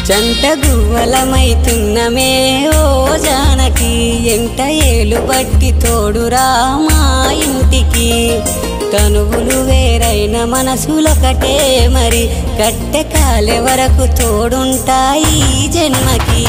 జంట గువ్వలమైతున్నమే ఓ జానకి ఎంట ఏలు బట్టి తోడురా మా ఇంటికి తనువులు వేరైన మనసులొకటే మరి కట్టె కాలే వరకు తోడుంటాయి జన్మకి